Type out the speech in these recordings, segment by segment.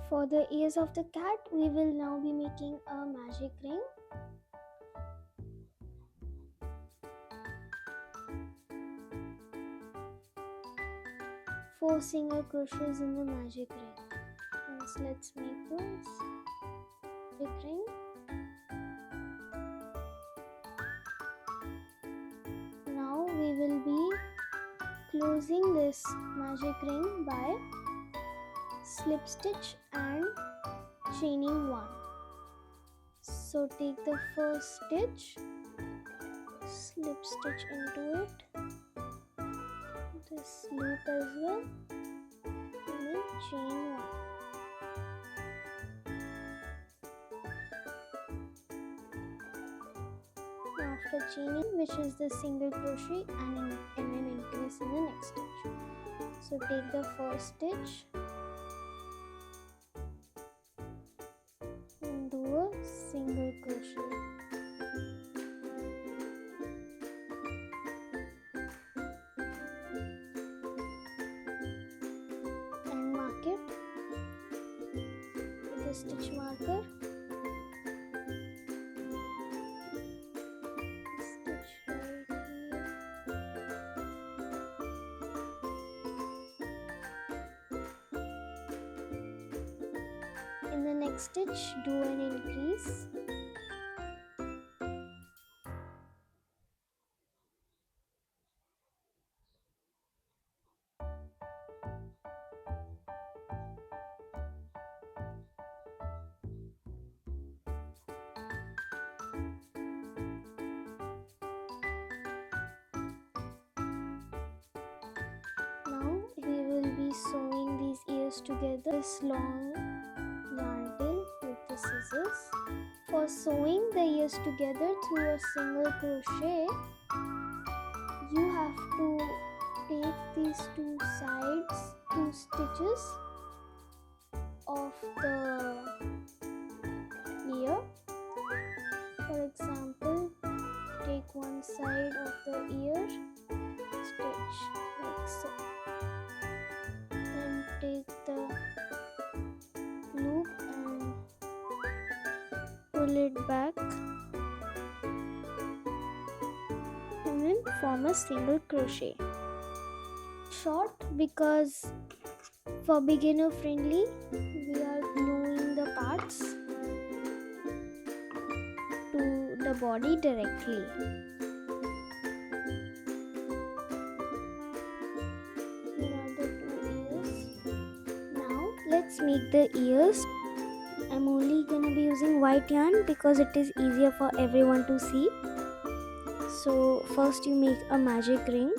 For the ears of the cat, we will now be making a magic ring. Four single crochets in the magic ring. Let's make this magic ring. Now we will be closing this magic ring by slip stitch and chaining one. So take the first stitch, slip stitch into it, this loop as well, and then chain one. Now after chaining, which is the single crochet and then increase in the next stitch. So take the first stitch and do a single crochet. And mark it with a stitch marker. Stitch right here. In the next stitch, do an increase. Now we will be sewing these ears together, this long yarn tail with the scissors. For sewing the ears together through a single crochet, you have to take these two sides, two stitches of the ear. For example, take one side of the ear, stitch like so. Then take the loop and pull it back and then form a single crochet. Short because for beginner friendly, we are gluing the parts to the body directly. Here are the two ears. Now let's make the ears. I'm only gonna be using white yarn because it is easier for everyone to see. So first you make a magic ring.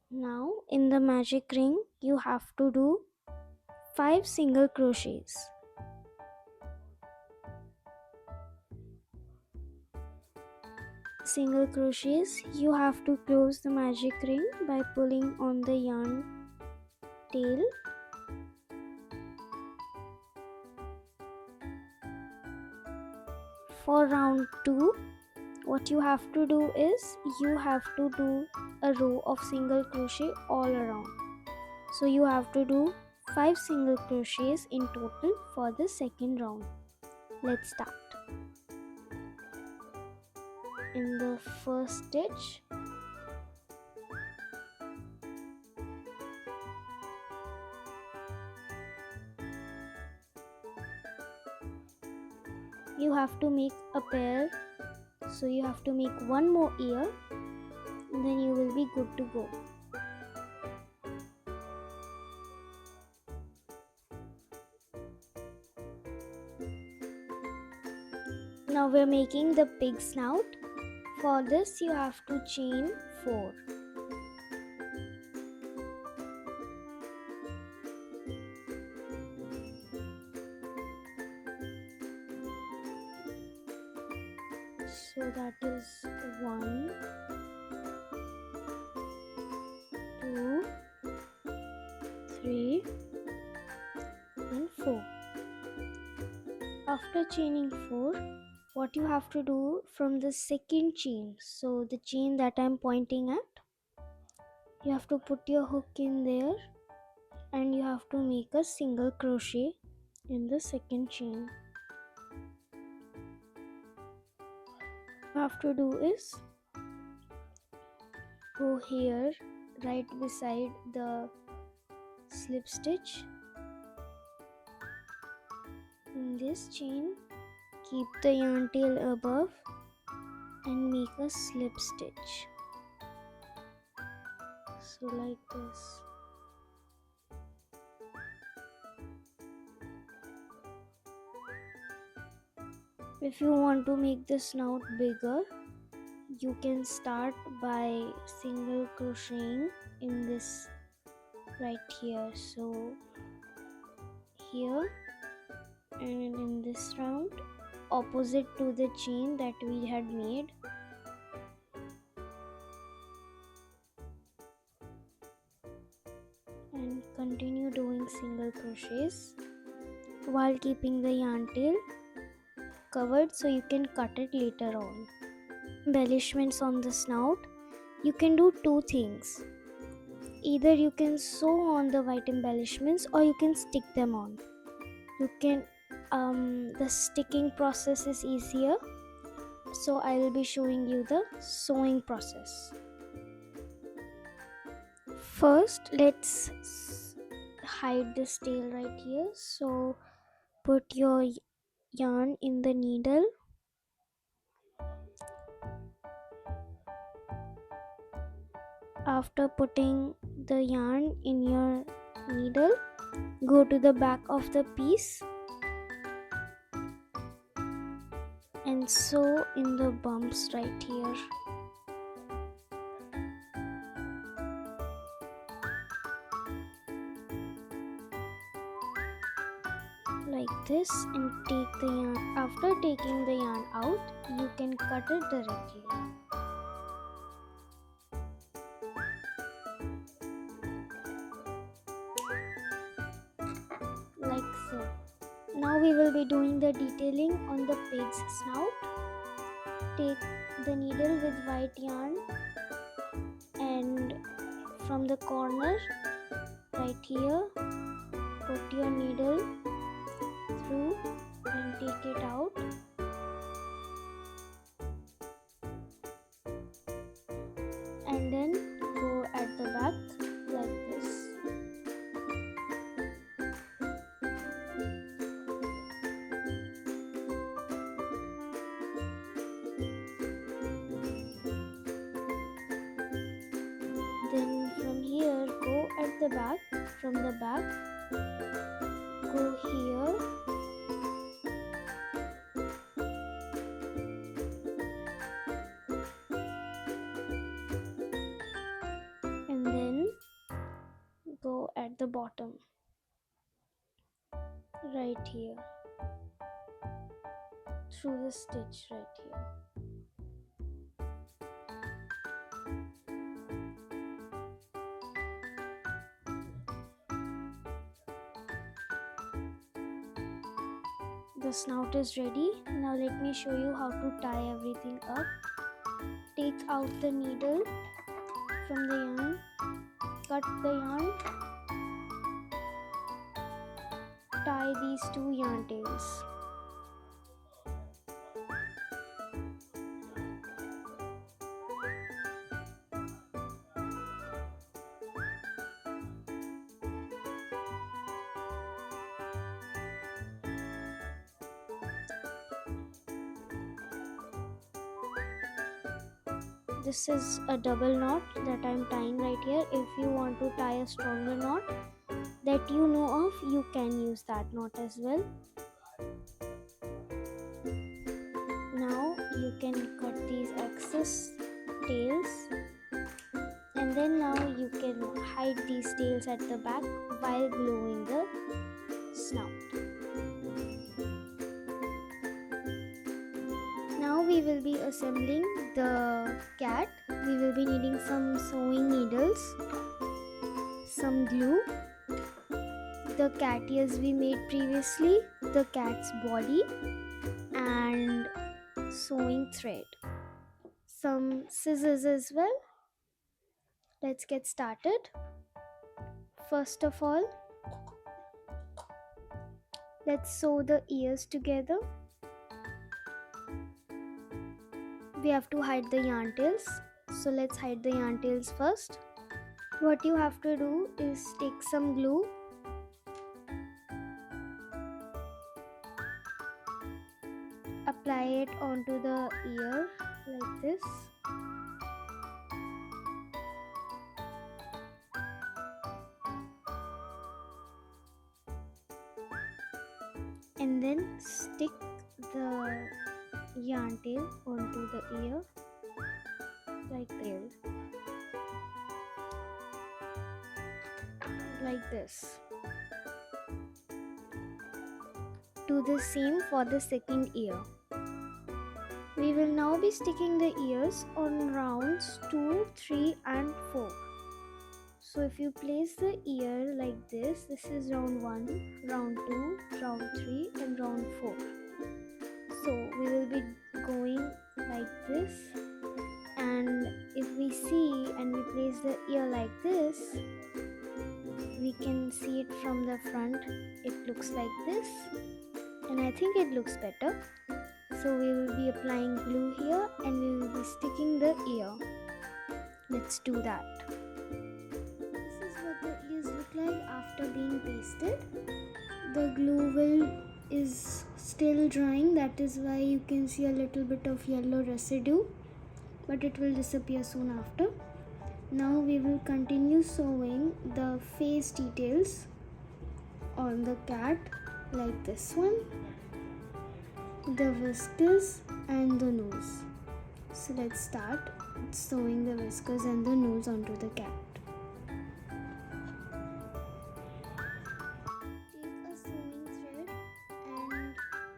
Now in the magic ring you have to do 5 single crochets. Single crochets, you have to close the magic ring by pulling on the yarn tail. For round 2, what you have to do is you have to do a row of single crochet all around. So you have to do 5 single crochets in total for the second round. Let's start. In the first stitch, you have to make a pair, so you have to make one more ear and then you will be good to go. Now we're making the pig snout. For this you have to chain 4. So that is 1, 2, 3 and 4. After chaining 4, what you have to do from the second chain, so the chain that I'm pointing at, you have to put your hook in there and you have to make a single crochet in the second chain. What you have to do is go here right beside the slip stitch. In this chain, keep the yarn tail above and make a slip stitch. So like this. If you want to make the snout bigger, you can start by single crocheting in this right here. So here and in this round, opposite to the chain that we had made, and continue doing single crochets while keeping the yarn tail covered so you can cut it later on. Embellishments on the snout, you can do two things. Either you can sew on the white embellishments or you can stick them on. You can the sticking process is easier, so I will be showing you the sewing process. First, let's hide this tail right here. So put your yarn in the needle. After putting the yarn in your needle, go to the back of the piece and sew in the bumps right here. Like this, and take the yarn. After taking the yarn out, you can cut it directly. Like so. Now we will be doing the detailing on the pig's snout. Take the needle with white yarn and from the corner right here, put your needle through and take it out. And then go at the back like this. Then from here, go at the back. From the back, go here. And then go at the bottom. Right here. Through the stitch right here. The snout is ready. Now let me show you how to tie everything up. Take out the needle from the yarn, cut the yarn, tie these two yarn tails. This is a double knot that I am tying right here. If you want to tie a stronger knot that you know of, you can use that knot as well. Now you can cut these excess tails, and then now you can hide these tails at the back while gluing the snout. Now we will be assembling the cat. We will be needing some sewing needles, some glue, the cat ears we made previously, the cat's body, and sewing thread, some scissors as well. Let's get started. First of all, let's sew the ears together. We have to hide the yarn tails, so let's hide the yarn tails first. What you have to do is take some glue, apply it onto the ear like this, and then stick the yarn tail onto the ear like this. Do the same for the second ear. We will now be sticking the ears on rounds 2, 3 and 4. So if you place the ear like this is round 1, round 2, round 3 and round 4. So we will be going like this, and if we see and we place the ear like this, we can see it from the front. It looks like this, and I think it looks better. So we will be applying glue here and we will be sticking the ear. Let's do that. This is what the ears look like after being pasted. The glue is still drying, that is why you can see a little bit of yellow residue, but it will disappear soon after. Now we will continue sewing the face details on the cat like this one, the whiskers and the nose. So let's start sewing the whiskers and the nose onto the cat. Take a sewing thread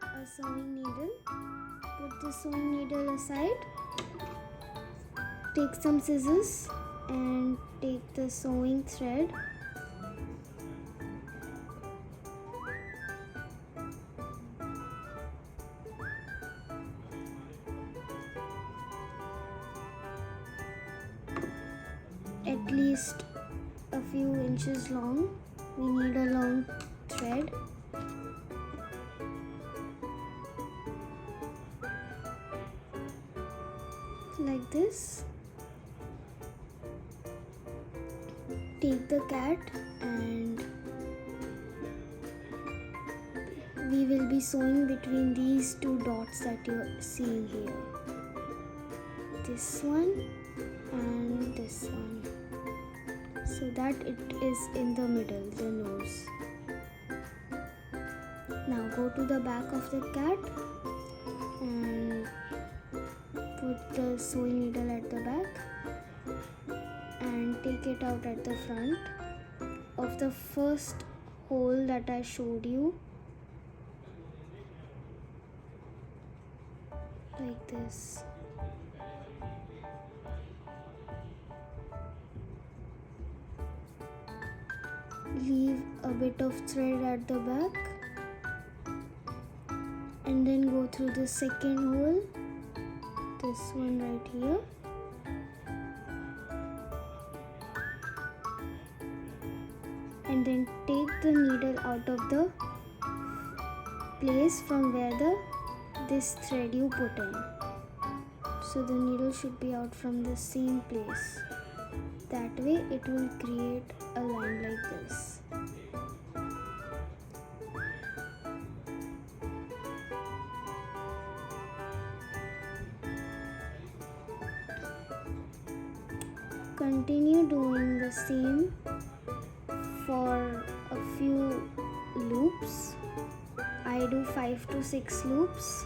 and a sewing needle. Put the sewing needle aside. Take some scissors and take the sewing thread. At least a few inches long. We need a long thread. Like this. Take the cat and we will be sewing between these two dots that you are seeing here. This one and this one, so that it is in the middle, the nose. Now go to the back of the cat and put the sewing needle at the back and take it out at the front of the first hole that I showed you, like this. Leave a bit of thread at the back and then go through the second hole, this one right here, and then take the needle out of the place from where this thread you put in. So the needle should be out from the same place. That way it will create a line like this. Continue doing the same for a few loops. I do 5 to 6 loops.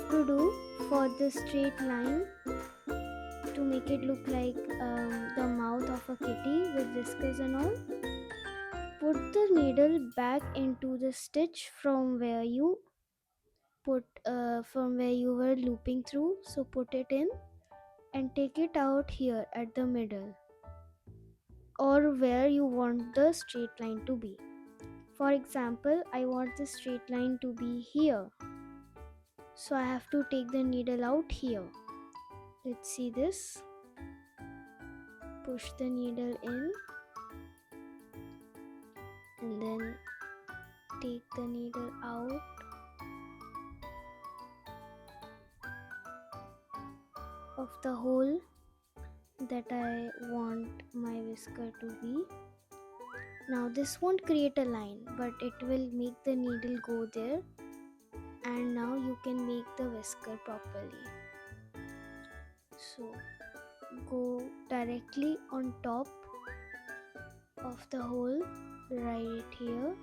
To do for the straight line, to make it look like the mouth of a kitty with whiskers and all, put the needle back into the stitch from where you were looping through. So put it in and take it out here at the middle, or where you want the straight line to be. For example, I want the straight line to be here, so I have to take the needle out here. Let's see this. Push the needle in and then take the needle out of the hole that I want my whisker to be. Now this won't create a line, but it will make the needle go there, and now you can make the whisker properly. So go directly on top of the hole right here.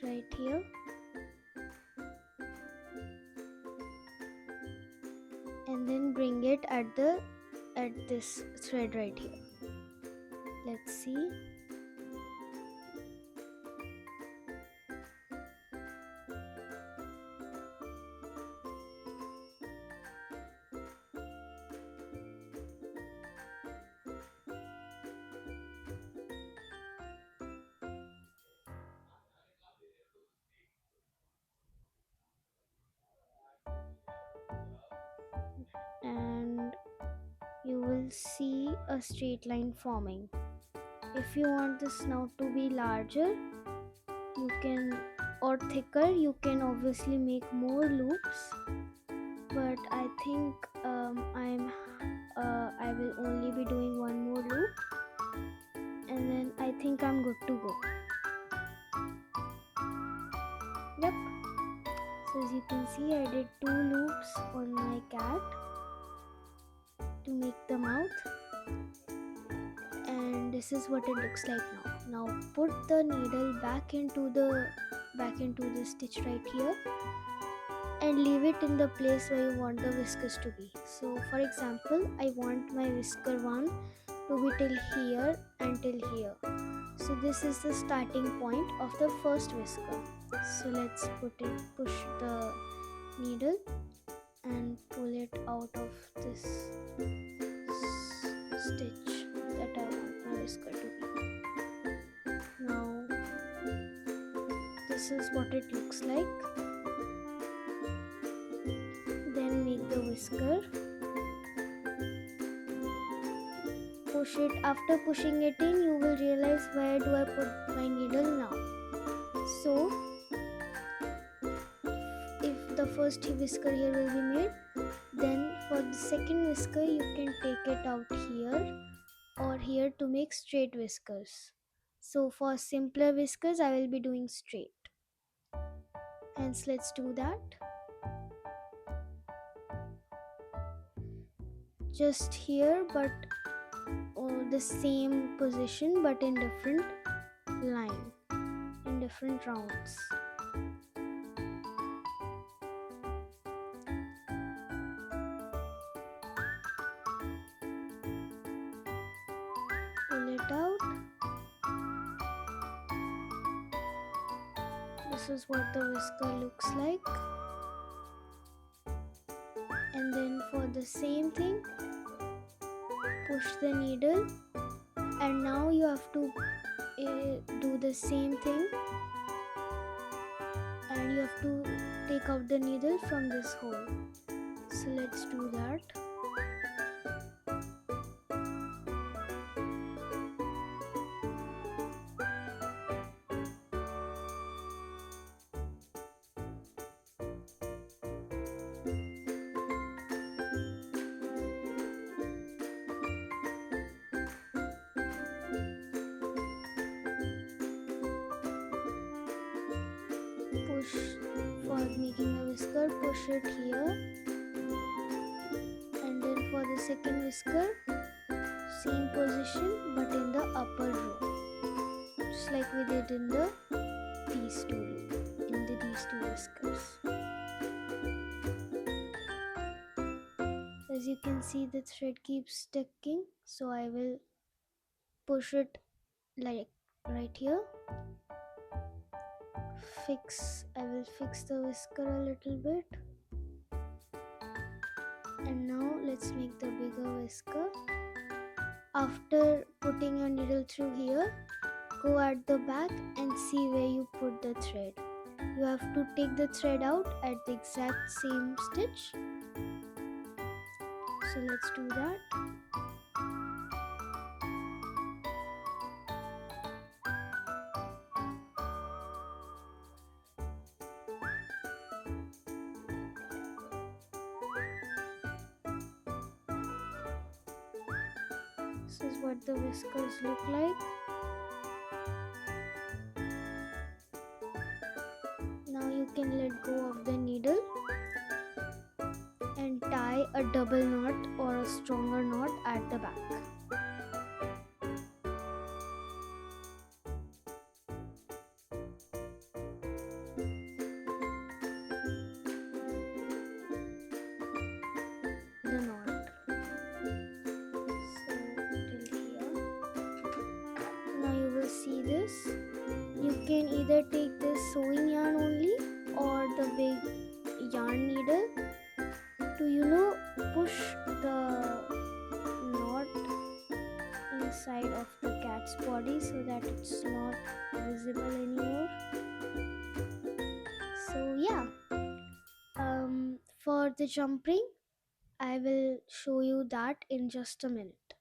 Right here. And then bring it at this thread right here. Let's see. And you will see a straight line forming. If you want the snout to be larger, you can, or thicker, you can obviously make more loops, but I think I will only be doing one more loop, and then I think I'm good to go. Yep. So as you can see, I did 2 loops on my cat to make the mouth, and this is what it looks like now. Now put the needle back into the stitch right here and leave it in the place where you want the whiskers to be. So for example, I want my whisker 1 to be till here and till here. So this is the starting point of the first whisker. So let's push the needle and pull it out of this stitch that I want my whisker to be. Now this is what it looks like. Then make the whisker. Push it. After pushing it in, you will realize where do I put my needle now. So if the first whisker here will be made, then for the second whisker you can take it out here or here to make straight whiskers. So for simpler whiskers I will be doing straight. Hence let's do that. Just here, but the same position but in different line, in different rounds. Pull it out. This is what the whisker looks like. And then for the same thing, push the needle, and now you have to do the same thing, and you have to take out the needle from this hole. So let's do that. Push for making a whisker, push it here, and then for the second whisker, same position but in the upper row, just like we did in these two whiskers. As you can see, the thread keeps sticking, so I will push it like right here. I will fix the whisker a little bit, and now let's make the bigger whisker. After putting your needle through here, go at the back and see where you put the thread. You have to take the thread out at the exact same stitch. So let's do that. This is what the whiskers look like. Now you can let go of the needle and tie a double knot or a stronger knot at the back. The knot. So till here. Now you will see this. You can either take this sewing yarn only or the big yarn needle to push the knot inside of the cat's body so that it's not visible anymore. So yeah, for the jump ring, I will show you that in just a minute.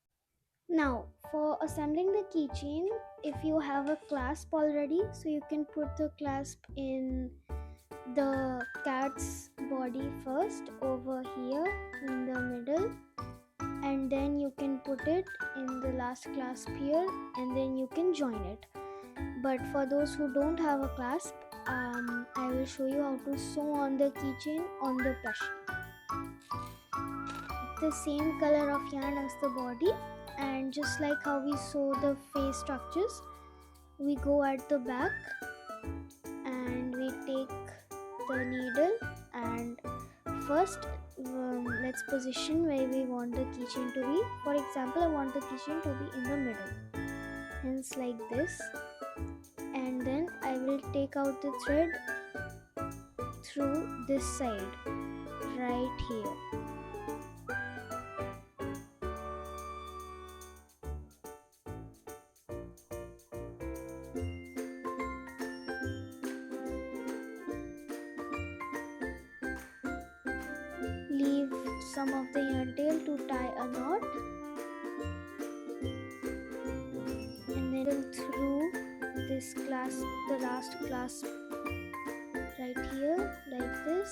Now for assembling the keychain, if you have a clasp already, so you can put the clasp in the cat's body first over here in the middle, and then you can put it in the last clasp here, and then you can join it. But for those who don't have a clasp, I will show you how to sew on the keychain on the plushie. The same color of yarn as the body, and just like how we sew the face structures, we go at the back and we take the needle, and first let's position where we want the keychain to be. For example, I want the keychain to be in the middle, hence like this, and then I will take out the thread through this side right here. Leave some of the yarn tail to tie a knot, and then through this clasp, the last clasp right here like this.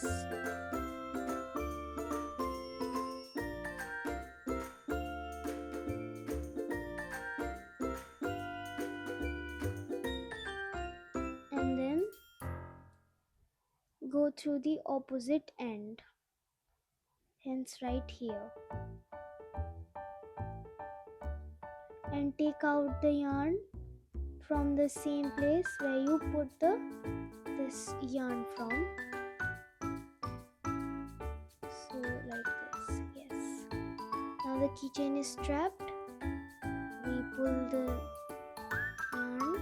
And then go through the opposite end, hence right here, and take out the yarn from the same place where you put this yarn from. So like this, yes. Now the keychain is strapped. We pull the yarn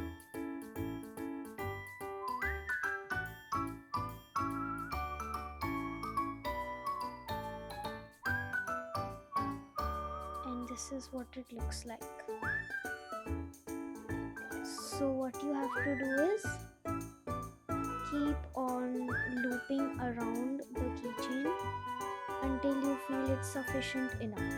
and this is what it looks like. So what you have to do is keep on looping around the keychain until you feel it's sufficient enough.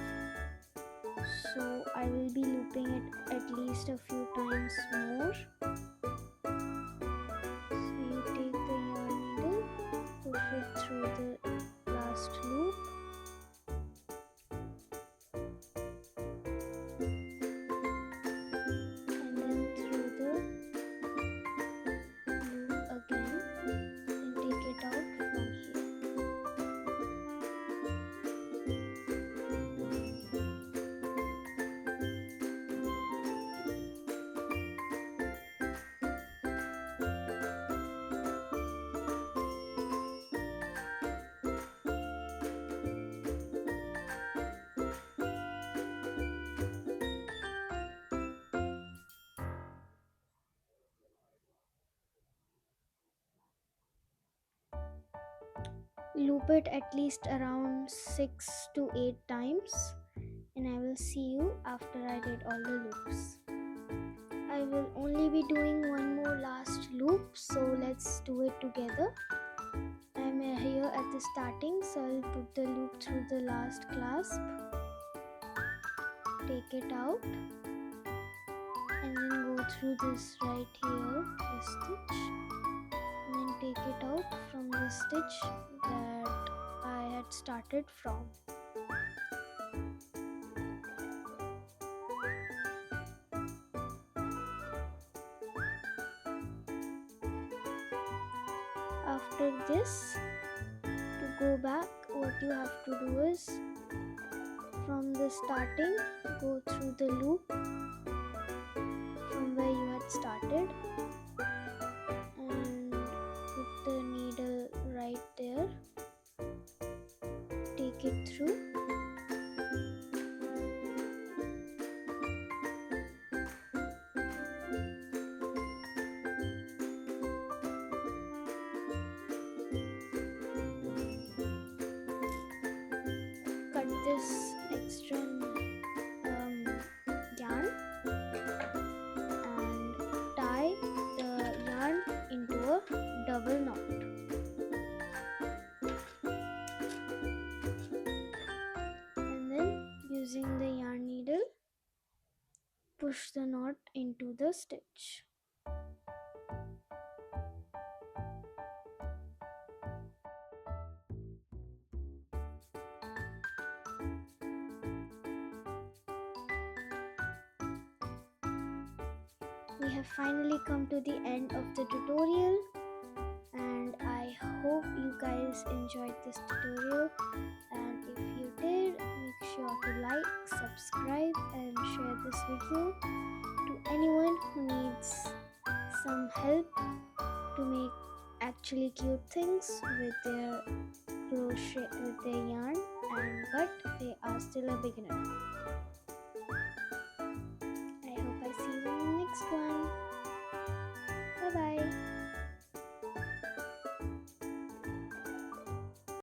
So I will be looping it at least a few times more. So you take the yarn needle, push it through the last loop, and then through the loop again, and take it out from here. loop it at least around 6 to 8 times, and I will see you after I did all the loops. I will only be doing one more last loop, so let's do it together. I'm here at the starting, so I'll put the loop through the last clasp, take it out, and then go through this right here, this stitch, and then take it out from the stitch that I had started from. After this, to go back, what you have to do is from the starting, go through the loop from where you had started and put the needle right there, take it through, cut this extra yarn and tie the yarn into a double knot. And then using the yarn needle, push the knot into the stitch. We have finally come to the end of the tutorial, and I hope you guys enjoyed this tutorial, and if you did, make sure to like, subscribe and share this video to anyone who needs some help to make actually cute things with their crochet, with their yarn, but they are still a beginner.